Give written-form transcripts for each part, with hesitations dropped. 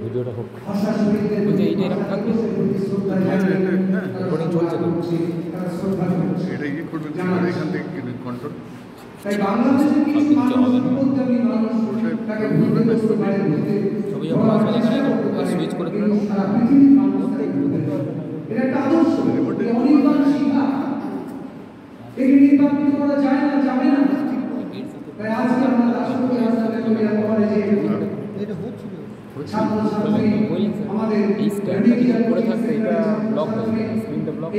ভিডিওটা হোক বলছে এইটা এরকম থাকবে রেকর্ডিং চলছে তো এটা কি করবেন এখান থেকে কন্ট্রোল ছবি যখন আসবে এখানে সুইচ করে তুলে নেব এই স্ট্যান্ডটা যদি করে থাকবে এটা ব্লক হয়ে যাবে স্ক্রিনটা ব্লক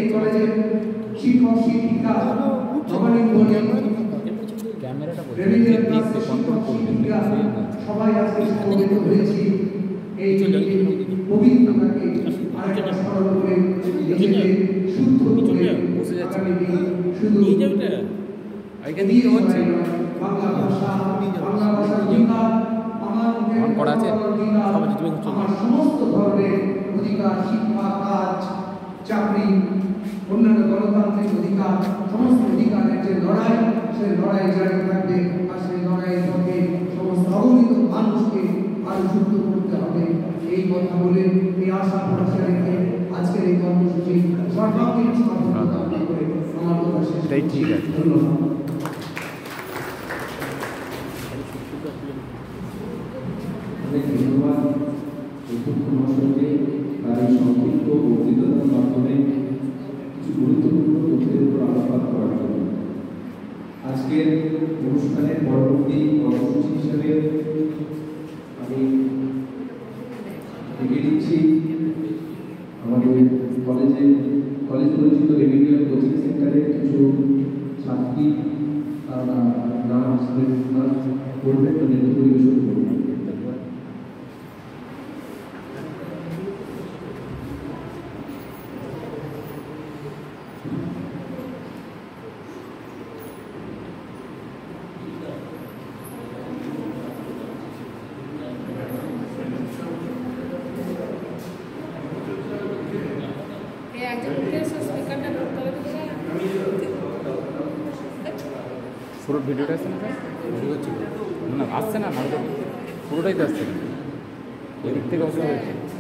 ক্যামেরাটা দেখবে কন্ট্রোল করবে সবাই আজকে সমবেত হয়েছি এই পবিত্রতাকে আরেকটা স্মরণ করে নিজেকে শুদ্ধ করে বসে যাচ্ছে শুধু নিয়ে যাবে এখান থেকে হচ্ছে বাংলা ভাষা বাংলা ভাষার অধিকার অন করা আছে আমার সমস্ত ধরনের অধিকার শিক্ষা কাজ চাকরি অন্যান্য গণতান্ত্রিক অধিকার সমস্ত অধিকারের যে লড়াই সেই লড়াই জারি থাকবে আর সেই লড়াইয়ের পথে সমস্ত অবহিত মানুষকে আরো যুক্ত করতে হবে এই কথা বলে এই আশা ভরসা রেখে আজকের এই কর্মসূচি সর্বাঙ্গীন সফলতা করে আমার কথা শেষ ঠিক আছে ধন্যবাদ। অনেক ধন্যবাদ অধ্যক্ষ মহাশয়কে তার এই সংক্ষিপ্ত বক্তৃতার মাধ্যমে কিছু গুরুত্বপূর্ণ তথ্যের উপর আলোকপাত করার জন্য। আজকের অনুষ্ঠানের পরবর্তী কর্মসূচি হিসেবে আমি এগিয়ে দিচ্ছি আমাদের কলেজ পরিচিত রেমিডিয়াল কোচিং সেন্টারে কিছু ছাত্রী নাচ করবে তো নৃত্য পরিবেশন করবে। পুরো ভিডিওটা আসছে না ভিডিও হচ্ছে না আসছে না নাটক পুরোটাই তো আসছে না এদিক থেকে অসুবিধা হচ্ছে